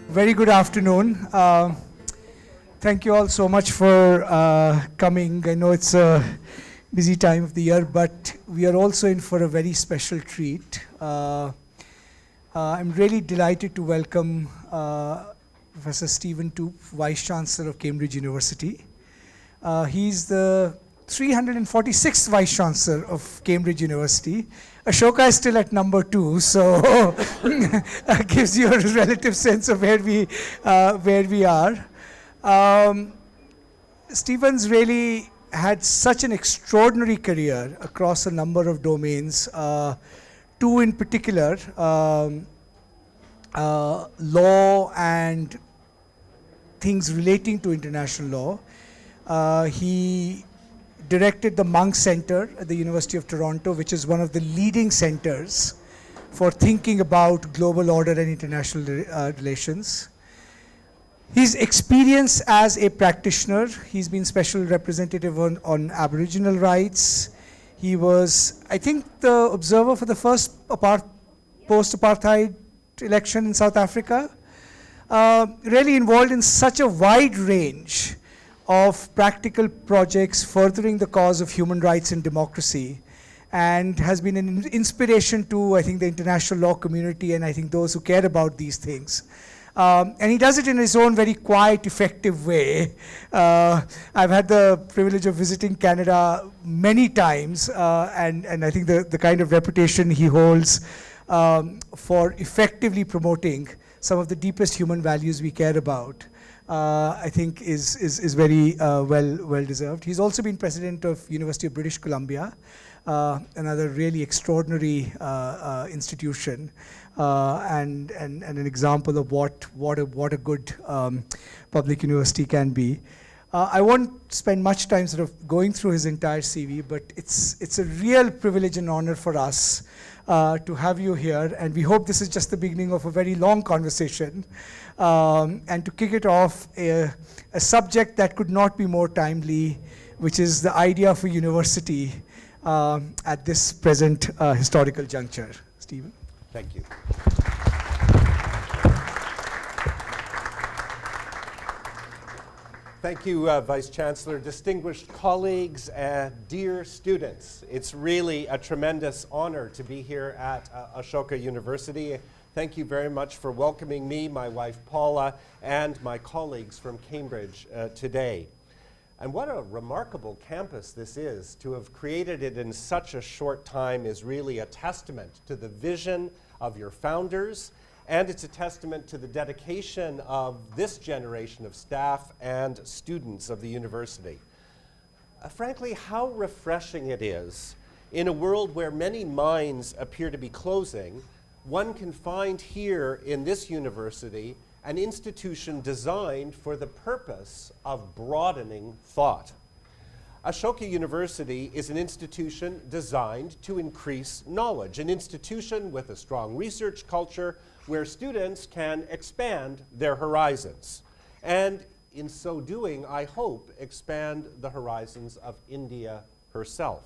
Very good afternoon. Thank you all so much for coming. I know it's a busy time of the year, but we are also in for a very special treat. I'm really delighted to welcome Professor Stephen Toope, Vice-Chancellor of Cambridge University. He's the 346th Vice-Chancellor of Cambridge University. Ashoka is still at number 2, so that gives you a relative sense of where we are. Stephen's really had such an extraordinary career across a number of domains, two in particular, law and things relating to international law. He directed the Monk Center at the University of Toronto, which is one of the leading centers for thinking about global order and international relations. His experience as a practitioner, he's been special representative on Aboriginal rights. He was, I think, the observer for the first post-apartheid election in South Africa. Really involved in such a wide range of practical projects furthering the cause of human rights and democracy, and has been an inspiration to, I think, the international law community and I think those who care about these things. And he does it in his own very quiet, effective way. I've had the privilege of visiting Canada many times, and I think the kind of reputation he holds for effectively promoting some of the deepest human values we care about, I think is very well deserved. He's also been president of University of British Columbia, another really extraordinary institution, and an example of what a good public university can be. I won't spend much time sort of going through his entire CV, but it's a real privilege and honor for us to have you here, and we hope this is just the beginning of a very long conversation. And to kick it off, a subject that could not be more timely, which is the idea of a university at this present historical juncture. Stephen. Thank you. Thank you, Vice-Chancellor, distinguished colleagues, dear students. It's really a tremendous honor to be here at Ashoka University. Thank you very much for welcoming me, my wife Paula, and my colleagues from Cambridge today. And what a remarkable campus this is. To have created it in such a short time is really a testament to the vision of your founders, and it's a testament to the dedication of this generation of staff and students of the university. Frankly, how refreshing it is in a world where many minds appear to be closing. One can find here in this university an institution designed for the purpose of broadening thought. Ashoka University is an institution designed to increase knowledge, an institution with a strong research culture where students can expand their horizons. And in so doing, I hope, expand the horizons of India herself.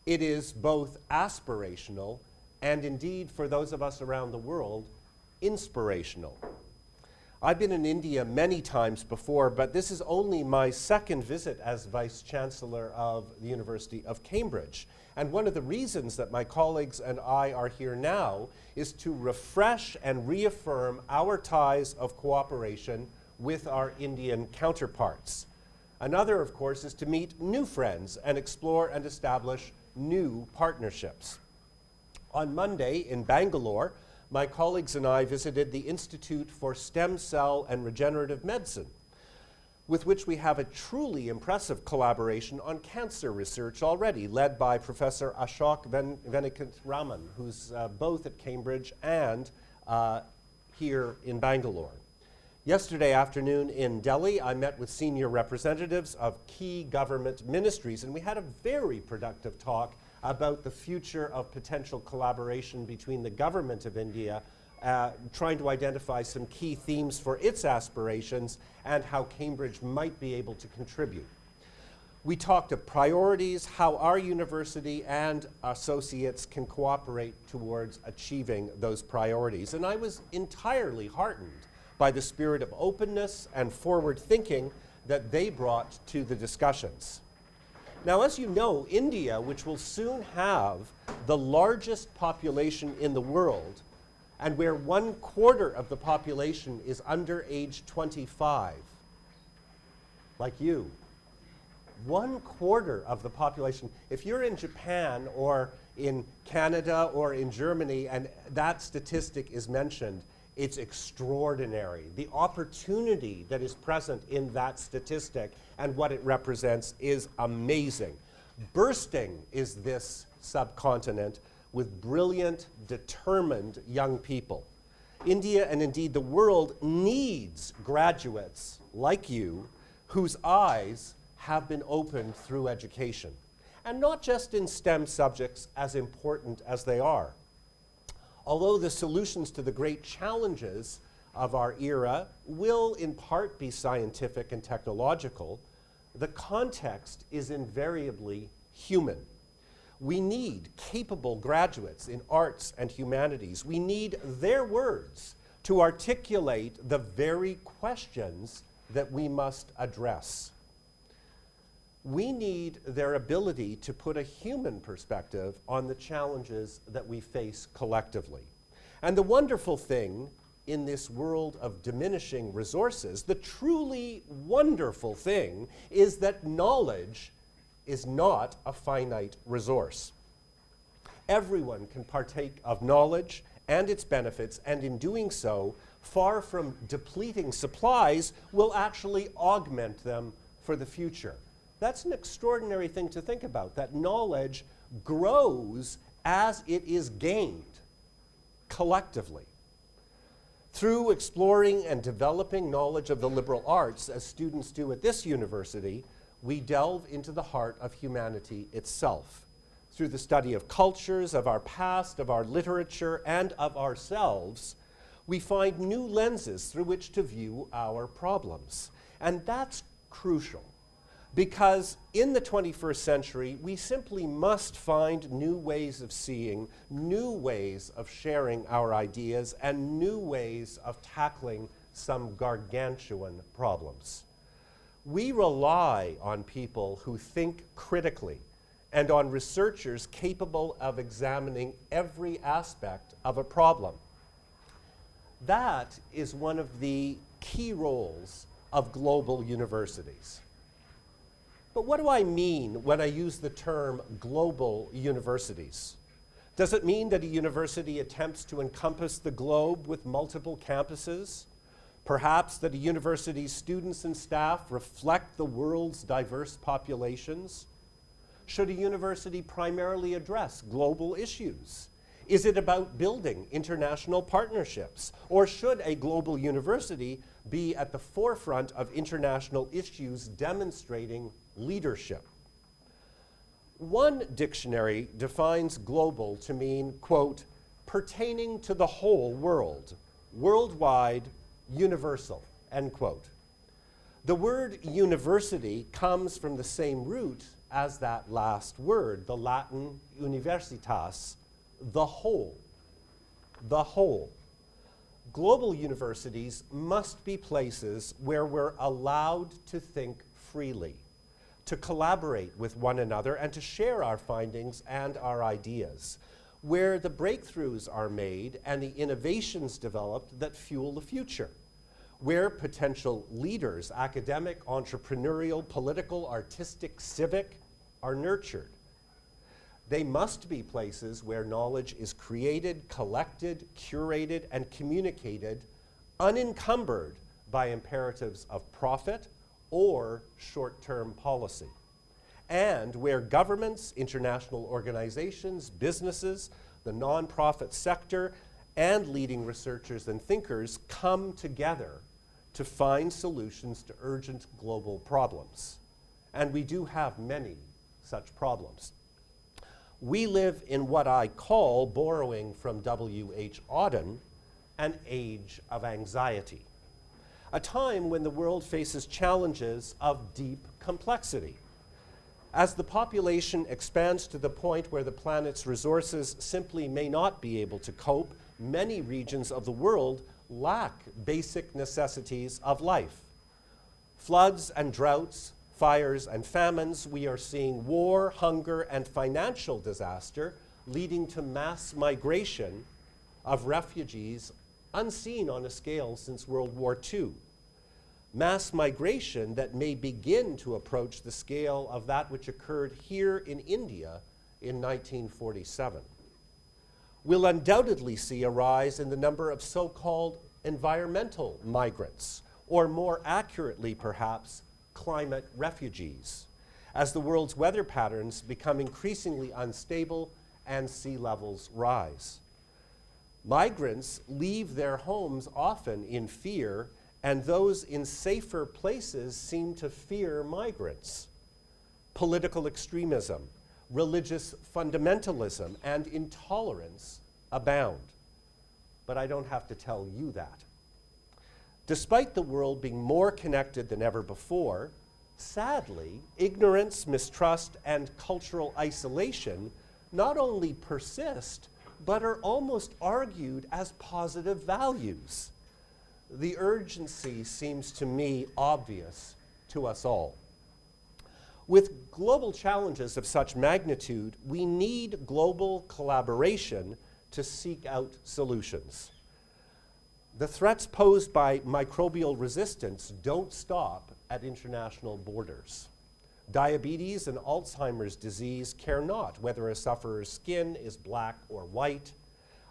It is both aspirational and indeed, for those of us around the world, inspirational. I've been in India many times before, but this is only my second visit as Vice-Chancellor of the University of Cambridge. And one of the reasons that my colleagues and I are here now is to refresh and reaffirm our ties of cooperation with our Indian counterparts. Another, of course, is to meet new friends and explore and establish new partnerships. On Monday in Bangalore, my colleagues and I visited the Institute for Stem Cell and Regenerative Medicine, with which we have a truly impressive collaboration on cancer research already, led by Professor Ashoka Venikatraman, who's both at Cambridge and here in Bangalore. Yesterday afternoon in Delhi, I met with senior representatives of key government ministries, and we had a very productive talk about the future of potential collaboration between the government of India, trying to identify some key themes for its aspirations and how Cambridge might be able to contribute. We talked of priorities, how our university and associates can cooperate towards achieving those priorities. And I was entirely heartened by the spirit of openness and forward thinking that they brought to the discussions. Now, as you know, India, which will soon have the largest population in the world, and where 1/4 of the population is under age 25, like you, 1/4 of the population. If you're in Japan or in Canada or in Germany and that statistic is mentioned, it's extraordinary. The opportunity that is present in that statistic and what it represents is amazing. Bursting is this subcontinent with brilliant, determined young people. India, and indeed the world, needs graduates like you whose eyes have been opened through education. And not just in STEM subjects, as important as they are. Although the solutions to the great challenges of our era will in part be scientific and technological, the context is invariably human. We need capable graduates in arts and humanities. We need their words to articulate the very questions that we must address. We need their ability to put a human perspective on the challenges that we face collectively. And the wonderful thing in this world of diminishing resources, the truly wonderful thing is that knowledge is not a finite resource. Everyone can partake of knowledge and its benefits, and in doing so, far from depleting supplies, will actually augment them for the future. That's an extraordinary thing to think about, that knowledge grows as it is gained collectively. Through exploring and developing knowledge of the liberal arts, as students do at this university, we delve into the heart of humanity itself. Through the study of cultures, of our past, of our literature, and of ourselves, we find new lenses through which to view our problems. And that's crucial, because in the 21st century, we simply must find new ways of seeing, new ways of sharing our ideas, and new ways of tackling some gargantuan problems. We rely on people who think critically and on researchers capable of examining every aspect of a problem. That is one of the key roles of global universities. But what do I mean when I use the term global universities? Does it mean that a university attempts to encompass the globe with multiple campuses? Perhaps that a university's students and staff reflect the world's diverse populations? Should a university primarily address global issues? Is it about building international partnerships? Or should a global university be at the forefront of international issues demonstrating leadership? One dictionary defines global to mean, quote, pertaining to the whole world, worldwide, universal, end quote. The word university comes from the same root as that last word, the Latin universitas, the whole, the whole. Global universities must be places where we're allowed to think freely, to collaborate with one another and to share our findings and our ideas, where the breakthroughs are made and the innovations developed that fuel the future, where potential leaders, academic, entrepreneurial, political, artistic, civic, are nurtured. They must be places where knowledge is created, collected, curated, and communicated unencumbered by imperatives of profit or short-term policy, and where governments, international organizations, businesses, the nonprofit sector, and leading researchers and thinkers come together to find solutions to urgent global problems. And we do have many such problems. We live in what I call, borrowing from W.H. Auden, an age of anxiety, a time when the world faces challenges of deep complexity. As the population expands to the point where the planet's resources simply may not be able to cope, many regions of the world lack basic necessities of life. Floods and droughts, fires and famines, we are seeing war, hunger, and financial disaster leading to mass migration of refugees unseen on a scale since World War II. Mass migration that may begin to approach the scale of that which occurred here in India in 1947. We'll undoubtedly see a rise in the number of so-called environmental migrants, or more accurately perhaps, climate refugees, as the world's weather patterns become increasingly unstable and sea levels rise. Migrants leave their homes often in fear, and those in safer places seem to fear migrants. Political extremism, religious fundamentalism, and intolerance abound. But I don't have to tell you that. Despite the world being more connected than ever before, sadly, ignorance, mistrust, and cultural isolation not only persist, but are almost argued as positive values. The urgency seems to me obvious to us all. With global challenges of such magnitude, we need global collaboration to seek out solutions. The threats posed by microbial resistance don't stop at international borders. Diabetes and Alzheimer's disease care not whether a sufferer's skin is black or white.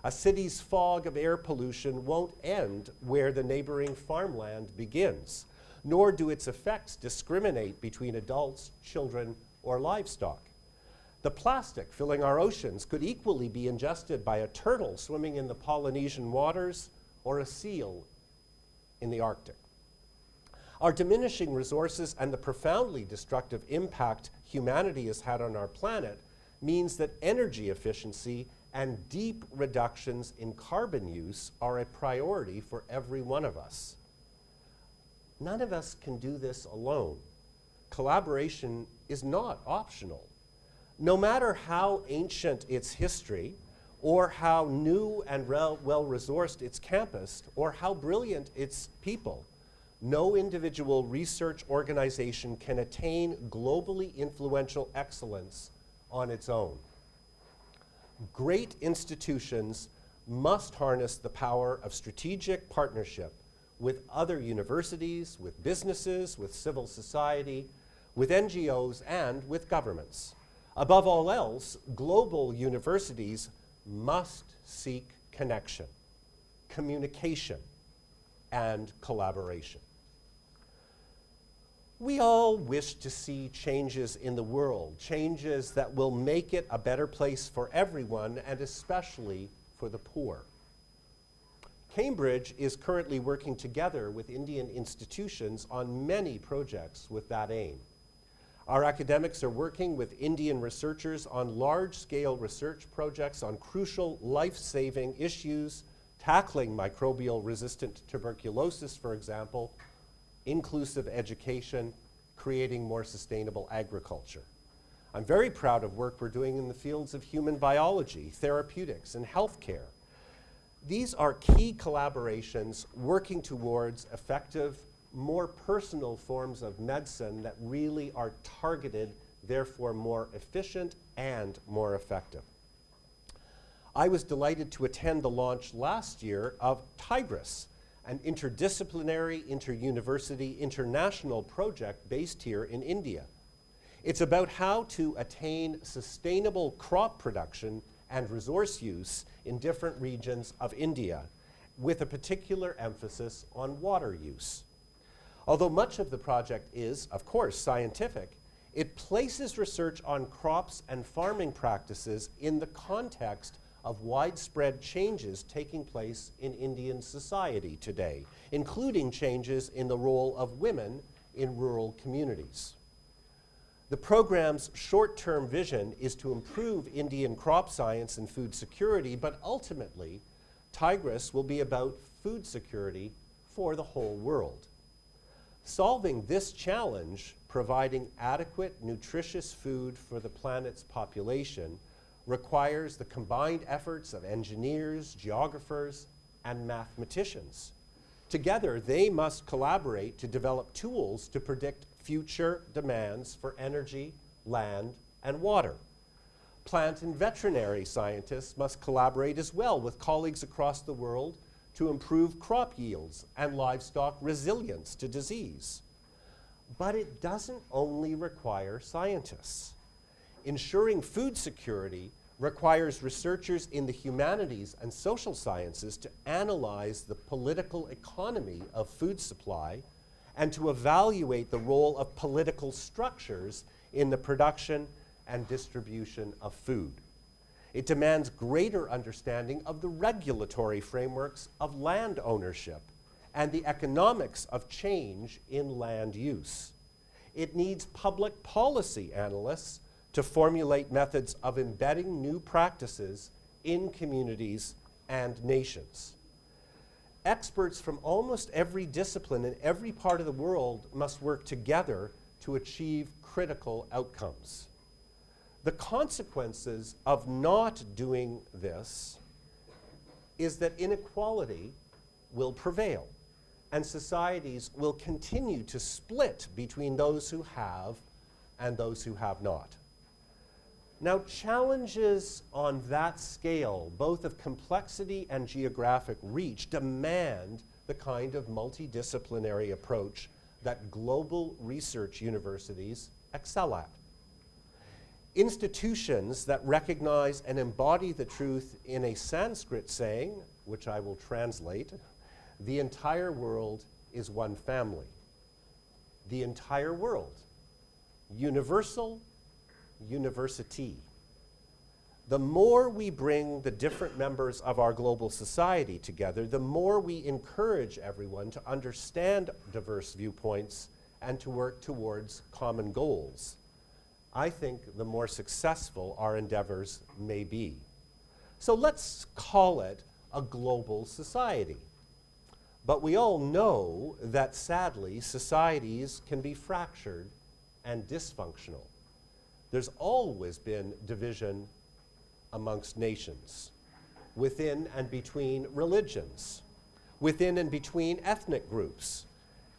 A city's fog of air pollution won't end where the neighboring farmland begins, nor do its effects discriminate between adults, children, or livestock. The plastic filling our oceans could equally be ingested by a turtle swimming in the Polynesian waters or a seal in the Arctic. Our diminishing resources and the profoundly destructive impact humanity has had on our planet means that energy efficiency and deep reductions in carbon use are a priority for every one of us. None of us can do this alone. Collaboration is not optional. No matter how ancient its history, or how new and well-resourced its campus, or how brilliant its people, no individual research organization can attain globally influential excellence on its own. Great institutions must harness the power of strategic partnership with other universities, with businesses, with civil society, with NGOs, and with governments. Above all else, global universities must seek connection, communication, and collaboration. We all wish to see changes in the world, changes that will make it a better place for everyone, and especially for the poor. Cambridge is currently working together with Indian institutions on many projects with that aim. Our academics are working with Indian researchers on large-scale research projects on crucial life-saving issues, tackling microbial-resistant tuberculosis, for example, inclusive education, creating more sustainable agriculture. I'm very proud of work we're doing in the fields of human biology, therapeutics, and healthcare. These are key collaborations working towards effective, more personal forms of medicine that really are targeted, therefore more efficient and more effective. I was delighted to attend the launch last year of Tigris, an interdisciplinary, inter-university, international project based here in India. It's about how to attain sustainable crop production and resource use in different regions of India, with a particular emphasis on water use. Although much of the project is, of course, scientific, it places research on crops and farming practices in the context of widespread changes taking place in Indian society today, including changes in the role of women in rural communities. The program's short-term vision is to improve Indian crop science and food security, but ultimately, Tigris will be about food security for the whole world. Solving this challenge, providing adequate, nutritious food for the planet's population, requires the combined efforts of engineers, geographers, and mathematicians. Together, they must collaborate to develop tools to predict future demands for energy, land, and water. Plant and veterinary scientists must collaborate as well with colleagues across the world to improve crop yields and livestock resilience to disease. But it doesn't only require scientists. Ensuring food security requires researchers in the humanities and social sciences to analyze the political economy of food supply and to evaluate the role of political structures in the production and distribution of food. It demands greater understanding of the regulatory frameworks of land ownership and the economics of change in land use. It needs public policy analysts to formulate methods of embedding new practices in communities and nations. Experts from almost every discipline in every part of the world must work together to achieve critical outcomes. The consequences of not doing this is that inequality will prevail, and societies will continue to split between those who have and those who have not. Now, challenges on that scale, both of complexity and geographic reach, demand the kind of multidisciplinary approach that global research universities excel at. Institutions that recognize and embody the truth in a Sanskrit saying, which I will translate, the entire world is one family. The entire world. Universal, university. The more we bring the different members of our global society together, the more we encourage everyone to understand diverse viewpoints and to work towards common goals. I think the more successful our endeavors may be. So let's call it a global society. But we all know that sadly, societies can be fractured and dysfunctional. There's always been division amongst nations, within and between religions, within and between ethnic groups.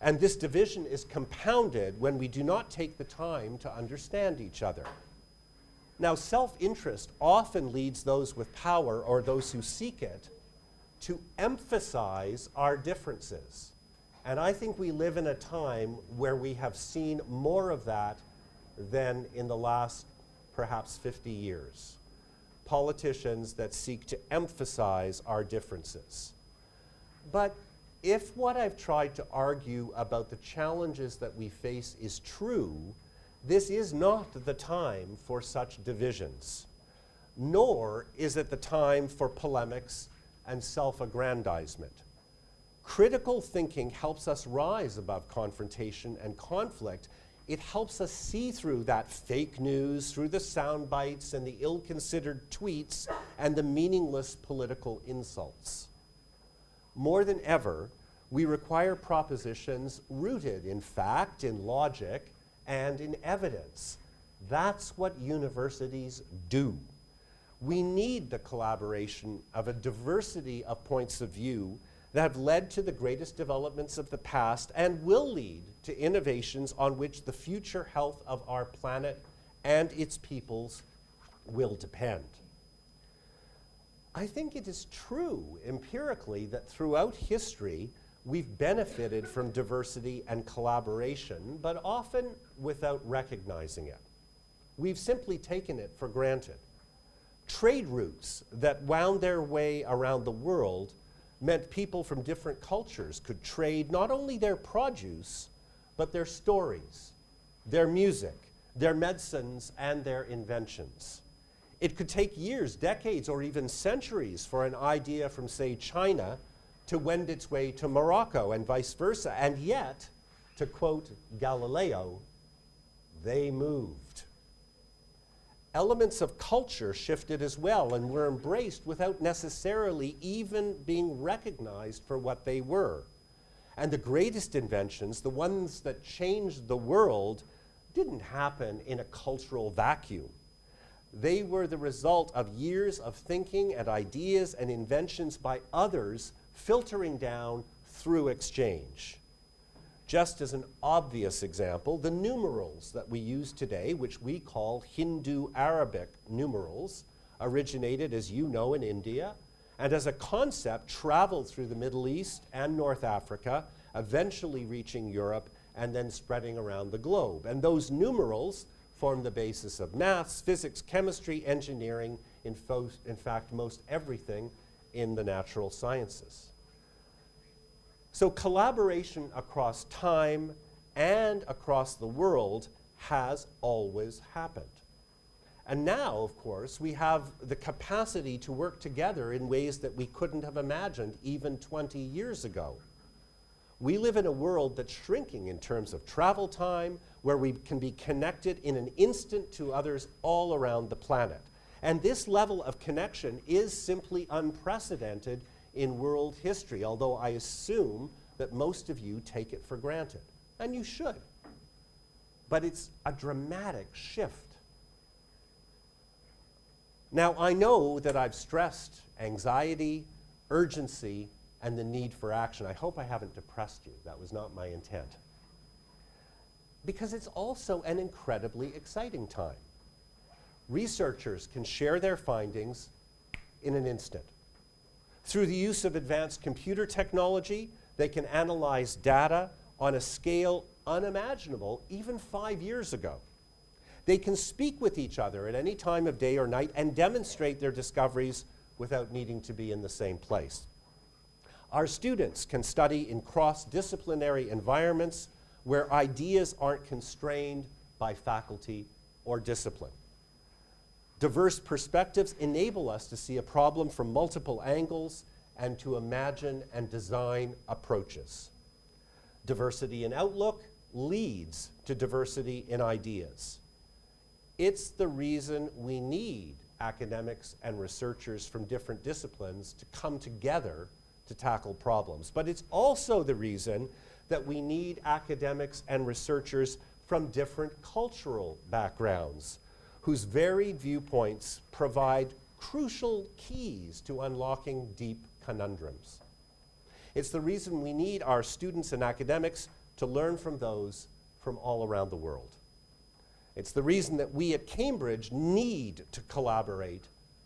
And this division is compounded when we do not take the time to understand each other. Now, self-interest often leads those with power or those who seek it to emphasize our differences. And I think we live in a time where we have seen more of that than in the last perhaps 50 years. Politicians that seek to emphasize our differences. But if what I've tried to argue about the challenges that we face is true, this is not the time for such divisions, nor is it the time for polemics and self-aggrandizement. Critical thinking helps us rise above confrontation and conflict. It helps us see through that fake news, through the sound bites and the ill-considered tweets and the meaningless political insults. More than ever, we require propositions rooted in fact, in logic, and in evidence. That's what universities do. We need the collaboration of a diversity of points of view that have led to the greatest developments of the past and will lead to innovations on which the future health of our planet and its peoples will depend. I think it is true empirically that throughout history we've benefited from diversity and collaboration, but often without recognizing it. We've simply taken it for granted. Trade routes that wound their way around the world meant people from different cultures could trade not only their produce, but their stories, their music, their medicines, and their inventions. It could take years, decades, or even centuries for an idea from, say, China to wend its way to Morocco and vice versa. And yet, to quote Galileo, they moved. Elements of culture shifted as well and were embraced without necessarily even being recognized for what they were. And the greatest inventions, the ones that changed the world, didn't happen in a cultural vacuum. They were the result of years of thinking and ideas and inventions by others filtering down through exchange. Just as an obvious example, the numerals that we use today, which we call Hindu-Arabic numerals, originated, as you know, in India, and as a concept traveled through the Middle East and North Africa, eventually reaching Europe and then spreading around the globe. And those numerals form the basis of maths, physics, chemistry, engineering, in fact, most everything in the natural sciences. So collaboration across time and across the world has always happened. And now, of course, we have the capacity to work together in ways that we couldn't have imagined even 20 years ago. We live in a world that's shrinking in terms of travel time, where we can be connected in an instant to others all around the planet. And this level of connection is simply unprecedented in world history, although I assume that most of you take it for granted. And you should. But it's a dramatic shift. Now, I know that I've stressed anxiety, urgency, and the need for action. I hope I haven't depressed you. That was not my intent. Because it's also an incredibly exciting time. Researchers can share their findings in an instant. Through the use of advanced computer technology, they can analyze data on a scale unimaginable even 5 years ago. They can speak with each other at any time of day or night and demonstrate their discoveries without needing to be in the same place. Our students can study in cross-disciplinary environments where ideas aren't constrained by faculty or discipline. Diverse perspectives enable us to see a problem from multiple angles and to imagine and design approaches. Diversity in outlook leads to diversity in ideas. It's the reason we need academics and researchers from different disciplines to come together to tackle problems. But it's also the reason that we need academics and researchers from different cultural backgrounds, whose varied viewpoints provide crucial keys to unlocking deep conundrums. It's the reason we need our students and academics to learn from those from all around the world. It's the reason that we at Cambridge need to collaborate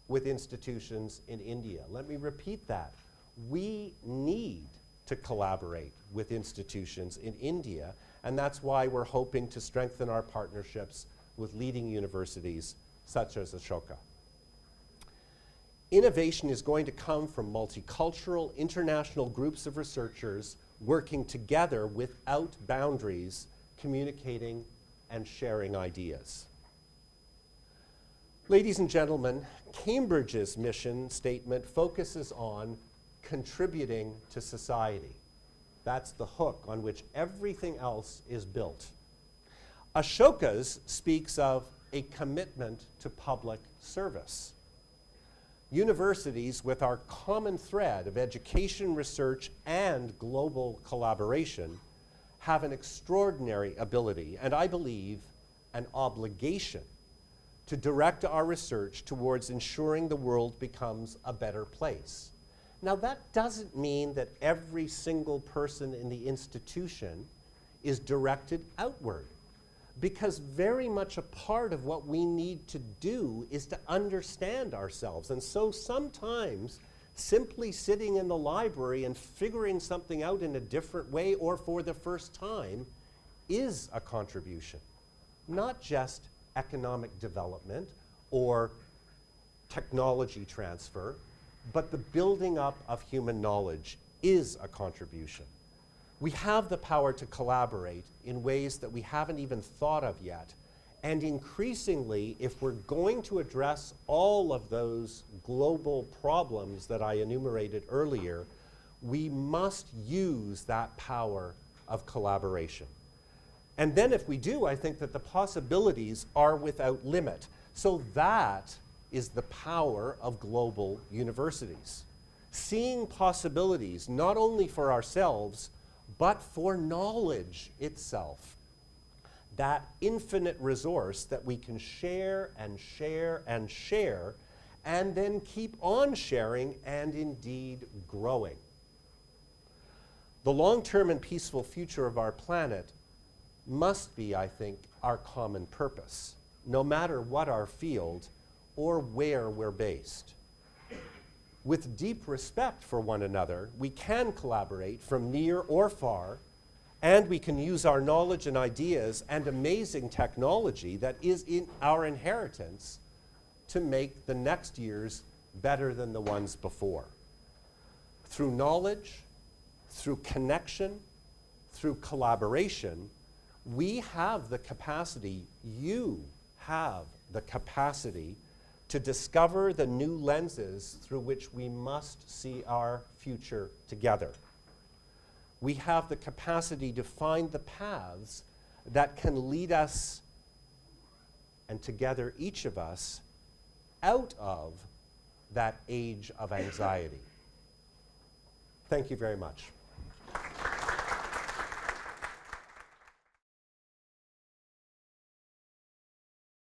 with institutions in India. Let me repeat that. We need to collaborate with institutions in India, and that's why we're hoping to strengthen our partnerships with leading universities such as Ashoka. Innovation is going to come from multicultural, international groups of researchers working together without boundaries, communicating and sharing ideas. Ladies and gentlemen, Cambridge's mission statement focuses on contributing to society. That's the hook on which everything else is built. Ashoka's speaks of a commitment to public service. Universities, with our common thread of education, research, and global collaboration, have an extraordinary ability, and I believe an obligation, to direct our research towards ensuring the world becomes a better place. Now, that doesn't mean that every single person in the institution is directed outward, because very much a part of what we need to do is to understand ourselves. And so sometimes simply sitting in the library and figuring something out in a different way or for the first time is a contribution. Not just economic development or technology transfer, but the building up of human knowledge is a contribution. We have the power to collaborate in ways that we haven't even thought of yet. And increasingly, if we're going to address all of those global problems that I enumerated earlier, we must use that power of collaboration. And then if we do, I think that the possibilities are without limit. So that is the power of global universities. Seeing possibilities not only for ourselves, but for knowledge itself. That infinite resource that we can share and share and share, and then keep on sharing and indeed growing. The long-term and peaceful future of our planet must be, I think, our common purpose, no matter what our field or where we're based. With deep respect for one another, we can collaborate from near or far, and we can use our knowledge and ideas and amazing technology that is in our inheritance to make the next years better than the ones before. Through knowledge, through connection, through collaboration, we have the capacity, you have the capacity to discover the new lenses through which we must see our future together. We have the capacity to find the paths that can lead us, and together each of us, out of that age of anxiety. Thank you very much.